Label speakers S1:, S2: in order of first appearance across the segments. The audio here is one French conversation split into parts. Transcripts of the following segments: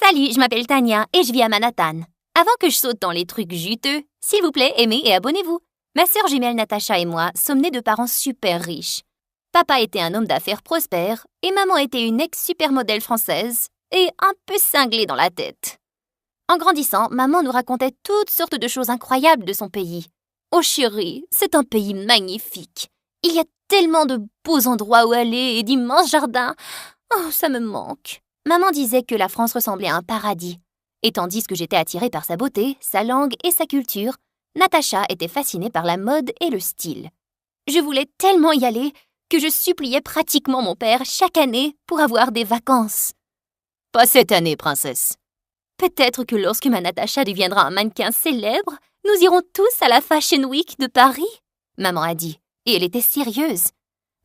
S1: Salut, je m'appelle Tania et je vis à Manhattan. Avant que je saute dans les trucs juteux, s'il vous plaît, aimez et abonnez-vous. Ma sœur jumelle Natacha et moi sommes nés de parents super riches. Papa était un homme d'affaires prospère et maman était une ex-supermodèle française et un peu cinglée dans la tête. En grandissant, maman nous racontait toutes sortes de choses incroyables de son pays. Oh chérie, c'est un pays magnifique. Il y a tellement de beaux endroits où aller et d'immenses jardins. Oh, ça me manque. Maman disait que la France ressemblait à un paradis. Et tandis que j'étais attirée par sa beauté, sa langue et sa culture, Natacha était fascinée par la mode et le style. Je voulais tellement y aller que je suppliais pratiquement mon père chaque année pour avoir des vacances.
S2: Pas cette année, princesse.
S1: Peut-être que lorsque ma Natacha deviendra un mannequin célèbre, nous irons tous à la Fashion Week de Paris, maman a dit, et elle était sérieuse.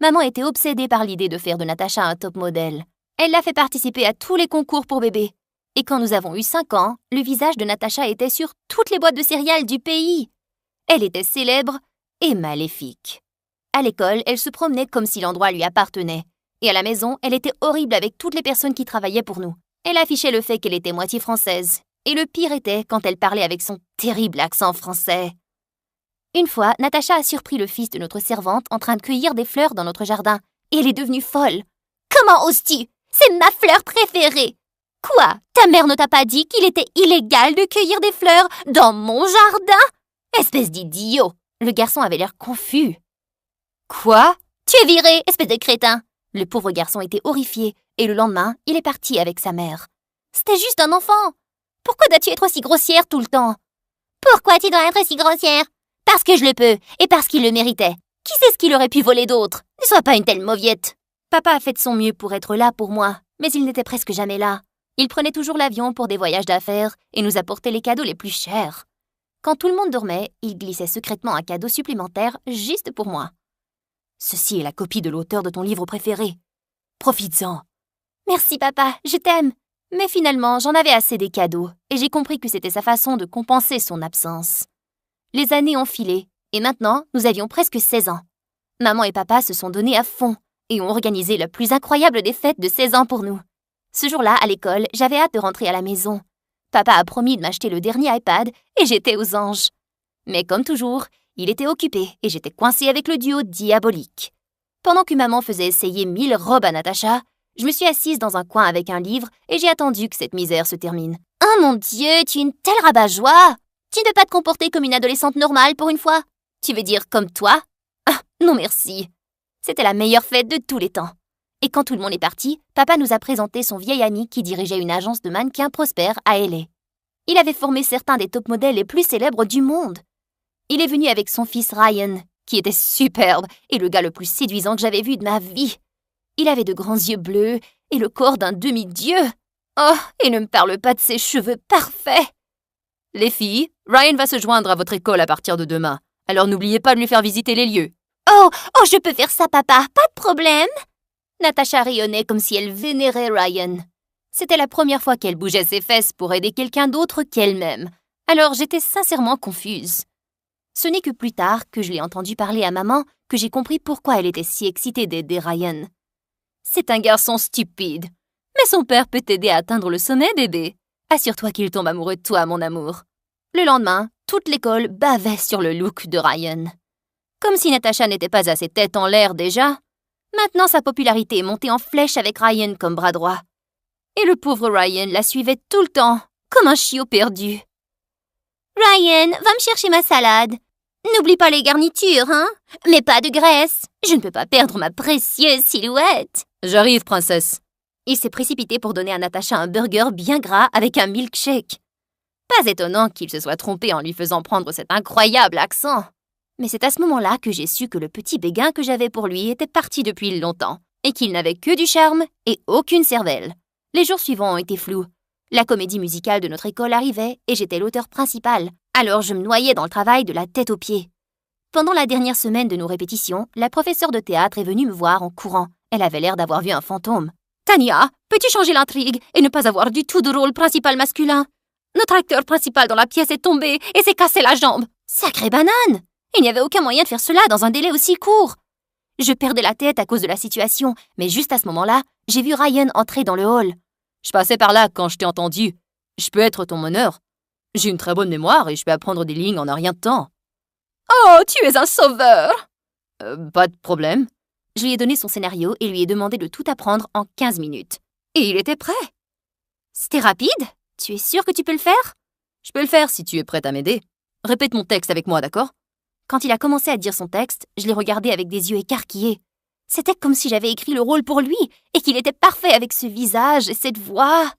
S1: Maman était obsédée par l'idée de faire de Natacha un top modèle. Elle l'a fait participer à tous les concours pour bébés. Et quand nous avons eu 5 ans, le visage de Natacha était sur toutes les boîtes de céréales du pays. Elle était célèbre et maléfique. À l'école, elle se promenait comme si l'endroit lui appartenait. Et à la maison, elle était horrible avec toutes les personnes qui travaillaient pour nous. Elle affichait le fait qu'elle était moitié française. Et le pire était quand elle parlait avec son terrible accent français. Une fois, Natacha a surpris le fils de notre servante en train de cueillir des fleurs dans notre jardin. Et elle est devenue folle. « Comment oses-tu ? C'est ma fleur préférée !»« Quoi ? Ta mère ne t'a pas dit qu'il était illégal de cueillir des fleurs dans mon jardin ? Espèce d'idiot !» Le garçon avait l'air confus. « Quoi ? Tu es viré, espèce de crétin !» Le pauvre garçon était horrifié et le lendemain, il est parti avec sa mère. « C'était juste un enfant ! Pourquoi dois-tu être aussi grossière tout le temps ? »« Pourquoi tu dois être si grossière ? Parce que je le peux et parce qu'il le méritait. Qui sait ce qu'il aurait pu voler d'autre ? Ne sois pas une telle mauviette !» Papa a fait de son mieux pour être là pour moi, mais il n'était presque jamais là. Il prenait toujours l'avion pour des voyages d'affaires et nous apportait les cadeaux les plus chers. Quand tout le monde dormait, il glissait secrètement un cadeau supplémentaire juste pour moi. « Ceci est la copie de l'auteur de ton livre préféré. Profites-en. »« Merci papa, je t'aime. » Mais finalement, j'en avais assez des cadeaux et j'ai compris que c'était sa façon de compenser son absence. Les années ont filé et maintenant, nous avions presque 16 ans. Maman et papa se sont donnés à fond et ont organisé la plus incroyable des fêtes de 16 ans pour nous. Ce jour-là, à l'école, j'avais hâte de rentrer à la maison. Papa a promis de m'acheter le dernier iPad et j'étais aux anges. Mais comme toujours, il était occupé et j'étais coincée avec le duo diabolique. Pendant que maman faisait essayer 1000 robes à Natacha, je me suis assise dans un coin avec un livre et j'ai attendu que cette misère se termine. « Oh mon Dieu, tu es une telle rabat-joie! Tu ne peux pas te comporter comme une adolescente normale pour une fois? Tu veux dire comme toi? Ah, non merci. » C'était la meilleure fête de tous les temps. Et quand tout le monde est parti, papa nous a présenté son vieil ami qui dirigeait une agence de mannequins prospère à LA. Il avait formé certains des top modèles les plus célèbres du monde. Il est venu avec son fils Ryan, qui était superbe et le gars le plus séduisant que j'avais vu de ma vie. Il avait de grands yeux bleus et le corps d'un demi-dieu. Oh, et ne me parle pas de ses cheveux parfaits.
S2: Les filles, Ryan va se joindre à votre école à partir de demain. Alors n'oubliez pas de lui faire visiter les lieux.
S1: Oh, je peux faire ça, papa, pas de problème. Natacha rayonnait comme si elle vénérait Ryan. C'était la première fois qu'elle bougeait ses fesses pour aider quelqu'un d'autre qu'elle-même. Alors j'étais sincèrement confuse. Ce n'est que plus tard que je l'ai entendu parler à maman que j'ai compris pourquoi elle était si excitée d'aider Ryan. C'est un garçon stupide. Mais son père peut t'aider à atteindre le sommet, bébé. Assure-toi qu'il tombe amoureux de toi, mon amour. Le lendemain, toute l'école bavait sur le look de Ryan. Comme si Natacha n'était pas assez tête en l'air déjà. Maintenant, sa popularité est montée en flèche avec Ryan comme bras droit. Et le pauvre Ryan la suivait tout le temps, comme un chiot perdu. « Ryan, va me chercher ma salade. N'oublie pas les garnitures, hein? Mais pas de graisse. Je ne peux pas perdre ma précieuse silhouette. »
S2: « J'arrive, princesse. »
S1: Il s'est précipité pour donner à Natacha un burger bien gras avec un milkshake. Pas étonnant qu'il se soit trompé en lui faisant prendre cet incroyable accent. Mais c'est à ce moment-là que j'ai su que le petit béguin que j'avais pour lui était parti depuis longtemps et qu'il n'avait que du charme et aucune cervelle. Les jours suivants ont été flous. La comédie musicale de notre école arrivait et j'étais l'auteur principal, alors je me noyais dans le travail de la tête aux pieds. Pendant la dernière semaine de nos répétitions, la professeure de théâtre est venue me voir en courant. Elle avait l'air d'avoir vu un fantôme. « Tania, peux-tu changer l'intrigue et ne pas avoir du tout de rôle principal masculin? Notre acteur principal dans la pièce est tombé et s'est cassé la jambe. Sacrée banane! Il n'y avait aucun moyen de faire cela dans un délai aussi court. » Je perdais la tête à cause de la situation, mais juste à ce moment-là, j'ai vu Ryan entrer dans le hall.
S2: Je passais par là quand je t'ai entendu. Je peux être ton meneur. J'ai une très bonne mémoire et je peux apprendre des lignes en un rien de temps.
S1: Oh, tu es un sauveur!
S2: Pas de problème.
S1: Je lui ai donné son scénario et lui ai demandé de tout apprendre en 15 minutes. Et il était prêt. C'était rapide? Tu es sûr que tu peux le faire?
S2: Je peux le faire si tu es prête à m'aider. Répète mon texte avec moi, d'accord?
S1: Quand il a commencé à dire son texte, je l'ai regardé avec des yeux écarquillés. C'était comme si j'avais écrit le rôle pour lui et qu'il était parfait avec ce visage et cette voix.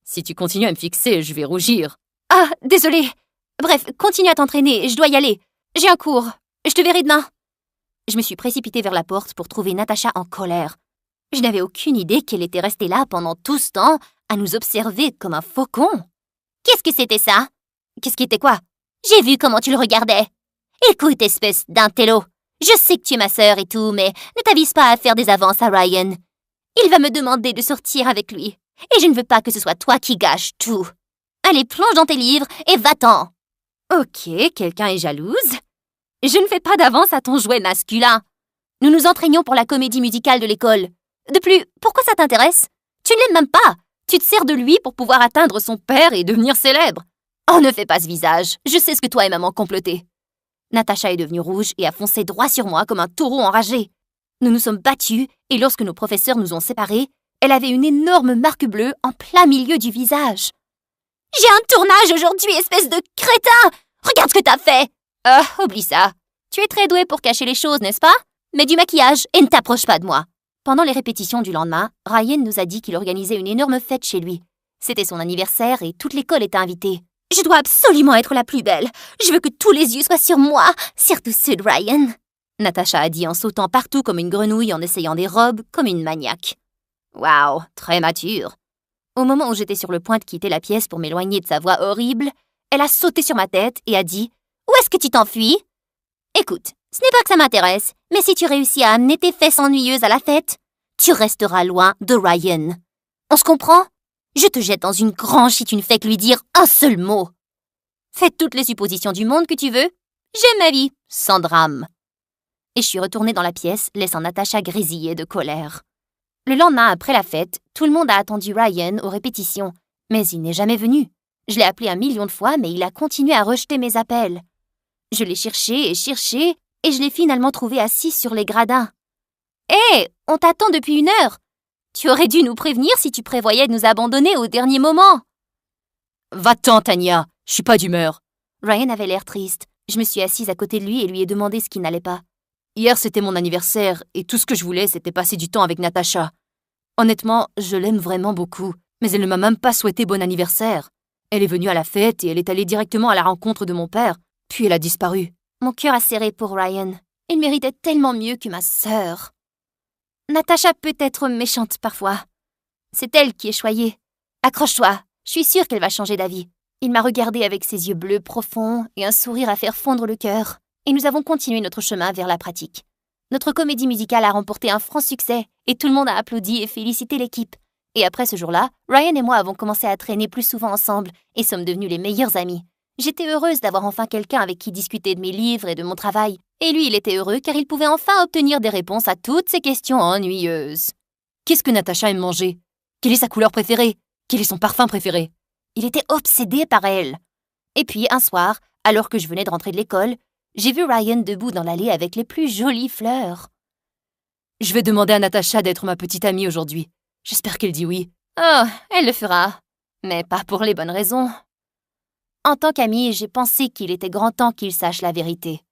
S2: Si tu continues à me fixer, je vais rougir.
S1: Ah, désolée. Bref, continue à t'entraîner, je dois y aller. J'ai un cours. Je te verrai demain. Je me suis précipitée vers la porte pour trouver Natacha en colère. Je n'avais aucune idée qu'elle était restée là pendant tout ce temps à nous observer comme un faucon. Qu'est-ce que c'était ça? Qu'est-ce qui était quoi? J'ai vu comment tu le regardais. Écoute, espèce d'intello. Je sais que tu es ma sœur et tout, mais ne t'avise pas à faire des avances à Ryan. Il va me demander de sortir avec lui. Et je ne veux pas que ce soit toi qui gâches tout. Allez, plonge dans tes livres et va-t'en. Ok, quelqu'un est jalouse. Je ne fais pas d'avance à ton jouet masculin. Nous nous entraînions pour la comédie musicale de l'école. De plus, pourquoi ça t'intéresse? Tu ne l'aimes même pas. Tu te sers de lui pour pouvoir atteindre son père et devenir célèbre. Oh, ne fais pas ce visage. Je sais ce que toi et maman complotaient. Natacha est devenue rouge et a foncé droit sur moi comme un taureau enragé. Nous nous sommes battus et lorsque nos professeurs nous ont séparés, elle avait une énorme marque bleue en plein milieu du visage. « J'ai un tournage aujourd'hui, espèce de crétin! Regarde ce que t'as fait! » Oublie ça. Tu es très doué pour cacher les choses, n'est-ce pas? Mets du maquillage et ne t'approche pas de moi. Pendant les répétitions du lendemain, Ryan nous a dit qu'il organisait une énorme fête chez lui. C'était son anniversaire et toute l'école était invitée. Je dois absolument être la plus belle. Je veux que tous les yeux soient sur moi, surtout ceux de Ryan. Natacha a dit en sautant partout comme une grenouille en essayant des robes comme une maniaque. Waouh, très mature. Au moment où j'étais sur le point de quitter la pièce pour m'éloigner de sa voix horrible, elle a sauté sur ma tête et a dit « Où est-ce que tu t'enfuis? » Écoute, ce n'est pas que ça m'intéresse, mais si tu réussis à amener tes fesses ennuyeuses à la fête, tu resteras loin de Ryan. On se comprend? Je te jette dans une grange si tu ne fais que lui dire un seul mot. Fais toutes les suppositions du monde que tu veux. J'aime ma vie, sans drame. Et je suis retournée dans la pièce, laissant Natacha grésiller de colère. Le lendemain, après la fête, tout le monde a attendu Ryan aux répétitions, mais il n'est jamais venu. Je l'ai appelé 1 million de fois, mais il a continué à rejeter mes appels. Je l'ai cherché, et je l'ai finalement trouvé assis sur les gradins. Hé, on t'attend depuis 1 heure. Tu aurais dû nous prévenir si tu prévoyais de nous abandonner au dernier moment.
S2: Va-t'en, Tania, je suis pas d'humeur.
S1: Ryan avait l'air triste. Je me suis assise à côté de lui et lui ai demandé ce qui n'allait pas.
S2: Hier, c'était mon anniversaire et tout ce que je voulais, c'était passer du temps avec Natacha. Honnêtement, je l'aime vraiment beaucoup, mais elle ne m'a même pas souhaité bon anniversaire. Elle est venue à la fête et elle est allée directement à la rencontre de mon père, puis elle a disparu.
S1: Mon cœur a serré pour Ryan. Il méritait tellement mieux que ma sœur. Natacha peut être méchante parfois. C'est elle qui est choyée. Accroche-toi, je suis sûre qu'elle va changer d'avis. Il m'a regardée avec ses yeux bleus profonds et un sourire à faire fondre le cœur. Et nous avons continué notre chemin vers la pratique. Notre comédie musicale a remporté un franc succès et tout le monde a applaudi et félicité l'équipe. Et après ce jour-là, Ryan et moi avons commencé à traîner plus souvent ensemble et sommes devenus les meilleurs amis. J'étais heureuse d'avoir enfin quelqu'un avec qui discuter de mes livres et de mon travail. Et lui, il était heureux car il pouvait enfin obtenir des réponses à toutes ces questions ennuyeuses.
S2: Qu'est-ce que Natacha aime manger? Quelle est sa couleur préférée? Quel est son parfum préféré?
S1: Il était obsédé par elle. Et puis, un soir, alors que je venais de rentrer de l'école, j'ai vu Ryan debout dans l'allée avec les plus jolies fleurs.
S2: Je vais demander à Natacha d'être ma petite amie aujourd'hui. J'espère qu'elle dit oui.
S1: Oh, elle le fera. Mais pas pour les bonnes raisons. En tant qu'amie, j'ai pensé qu'il était grand temps qu'il sache la vérité.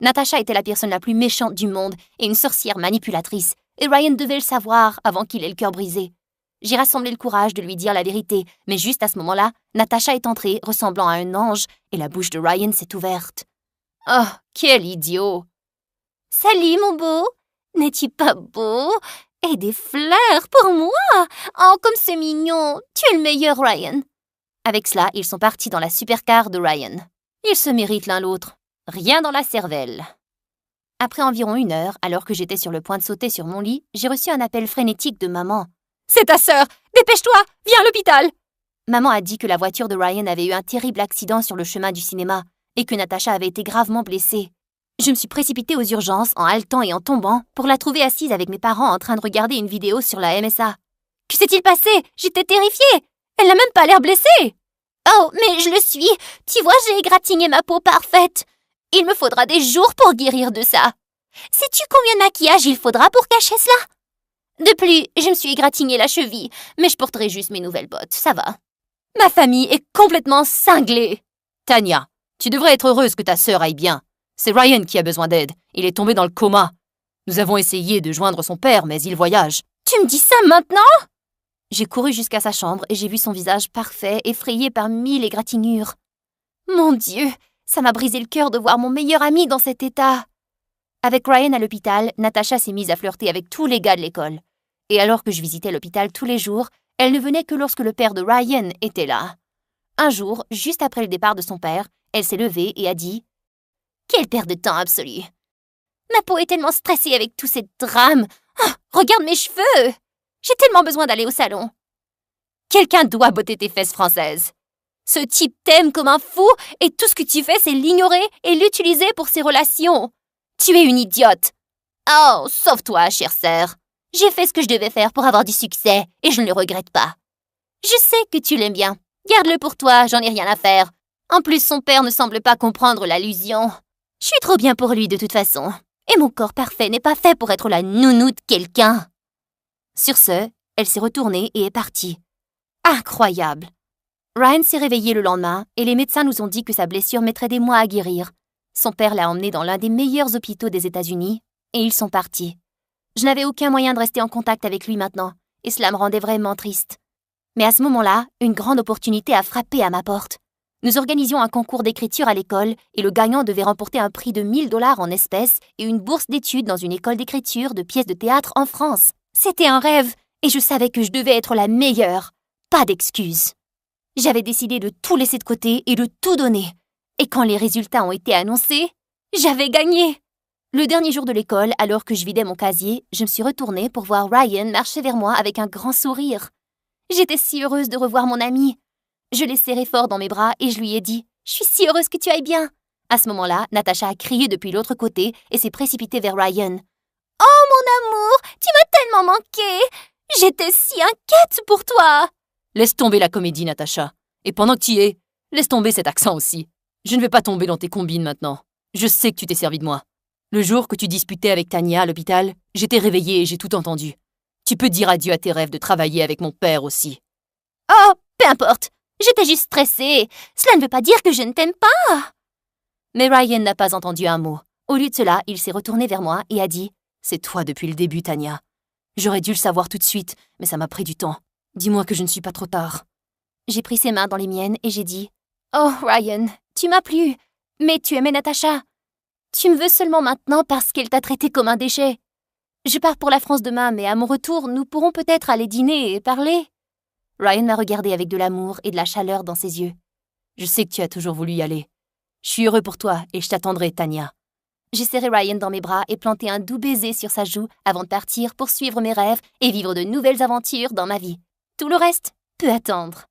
S1: Natacha était la personne la plus méchante du monde et une sorcière manipulatrice, et Ryan devait le savoir avant qu'il ait le cœur brisé. J'ai rassemblé le courage de lui dire la vérité, mais juste à ce moment-là, Natacha est entrée, ressemblant à un ange, et la bouche de Ryan s'est ouverte. Oh, quel idiot! Salut, mon beau! N'es-tu pas beau? Et des fleurs pour moi! Oh, comme c'est mignon! Tu es le meilleur, Ryan! Avec cela, ils sont partis dans la supercar de Ryan. Ils se méritent l'un l'autre. Rien dans la cervelle. Après environ 1 heure, alors que j'étais sur le point de sauter sur mon lit, j'ai reçu un appel frénétique de maman. « C'est ta sœur! Dépêche-toi! Viens à l'hôpital !» Maman a dit que la voiture de Ryan avait eu un terrible accident sur le chemin du cinéma et que Natacha avait été gravement blessée. Je me suis précipitée aux urgences en haletant et en tombant pour la trouver assise avec mes parents en train de regarder une vidéo sur la MSA. Que s'est-il passé? J'étais terrifiée. Elle n'a même pas l'air blessée. Oh, mais je le suis. Tu vois, j'ai égratigné ma peau parfaite. Il me faudra des jours pour guérir de ça. Sais-tu combien de maquillage il faudra pour cacher cela? De plus, je me suis égratigné la cheville, mais je porterai juste mes nouvelles bottes, ça va. Ma famille est complètement cinglée.
S2: Tanya, tu devrais être heureuse que ta sœur aille bien. C'est Ryan qui a besoin d'aide. Il est tombé dans le coma. Nous avons essayé de joindre son père, mais il voyage.
S1: Tu me dis ça maintenant? J'ai couru jusqu'à sa chambre et j'ai vu son visage parfait, effrayé par 1000 égratignures. Mon Dieu, ça m'a brisé le cœur de voir mon meilleur ami dans cet état. Avec Ryan à l'hôpital, Natacha s'est mise à flirter avec tous les gars de l'école. Et alors que je visitais l'hôpital tous les jours, elle ne venait que lorsque le père de Ryan était là. Un jour, juste après le départ de son père, elle s'est levée et a dit « Quelle perte de temps absolue! Ma peau est tellement stressée avec tous ces drames. Oh, regarde mes cheveux! J'ai tellement besoin d'aller au salon. » Quelqu'un doit botter tes fesses françaises. Ce type t'aime comme un fou et tout ce que tu fais, c'est l'ignorer et l'utiliser pour ses relations. Tu es une idiote. Oh, sauve-toi, chère sœur. J'ai fait ce que je devais faire pour avoir du succès et je ne le regrette pas. Je sais que tu l'aimes bien. Garde-le pour toi, j'en ai rien à faire. En plus, son père ne semble pas comprendre l'allusion. Je suis trop bien pour lui de toute façon. Et mon corps parfait n'est pas fait pour être la nounou de quelqu'un. Sur ce, elle s'est retournée et est partie. Incroyable! Ryan s'est réveillé le lendemain et les médecins nous ont dit que sa blessure mettrait des mois à guérir. Son père l'a emmené dans l'un des meilleurs hôpitaux des États-Unis et ils sont partis. Je n'avais aucun moyen de rester en contact avec lui maintenant et cela me rendait vraiment triste. Mais à ce moment-là, une grande opportunité a frappé à ma porte. Nous organisions un concours d'écriture à l'école et le gagnant devait remporter un prix de 1000 $ en espèces et une bourse d'études dans une école d'écriture de pièces de théâtre en France. C'était un rêve et je savais que je devais être la meilleure. Pas d'excuses. J'avais décidé de tout laisser de côté et de tout donner. Et quand les résultats ont été annoncés, j'avais gagné. Le dernier jour de l'école, alors que je vidais mon casier, je me suis retournée pour voir Ryan marcher vers moi avec un grand sourire. J'étais si heureuse de revoir mon ami. Je l'ai serré fort dans mes bras et je lui ai dit « Je suis si heureuse que tu ailles bien !» À ce moment-là, Natacha a crié depuis l'autre côté et s'est précipitée vers Ryan. « Oh mon amour, tu m'as tellement manqué! J'étais si inquiète pour toi !»
S2: Laisse tomber la comédie, Natacha. Et pendant que tu y es, laisse tomber cet accent aussi. Je ne vais pas tomber dans tes combines maintenant. Je sais que tu t'es servi de moi. Le jour que tu disputais avec Tanya à l'hôpital, j'étais réveillée et j'ai tout entendu. Tu peux dire adieu à tes rêves de travailler avec mon père aussi.
S1: Oh, peu importe. J'étais juste stressée. Cela ne veut pas dire que je ne t'aime pas.
S2: Mais Ryan n'a pas entendu un mot. Au lieu de cela, il s'est retourné vers moi et a dit « C'est toi depuis le début, Tanya. J'aurais dû le savoir tout de suite, mais ça m'a pris du temps. Dis-moi que je ne suis pas trop tard. »
S1: J'ai pris ses mains dans les miennes et j'ai dit « Oh, Ryan, tu m'as plu, mais tu aimais Natacha. Tu me veux seulement maintenant parce qu'elle t'a traité comme un déchet. Je pars pour la France demain, mais à mon retour, nous pourrons peut-être aller dîner et parler. » Ryan m'a regardé avec de l'amour et de la chaleur dans ses yeux.
S2: « Je sais que tu as toujours voulu y aller. Je suis heureux pour toi et je t'attendrai, Tanya. »
S1: J'ai serré Ryan dans mes bras et planté un doux baiser sur sa joue avant de partir pour suivre mes rêves et vivre de nouvelles aventures dans ma vie. Tout le reste peut attendre.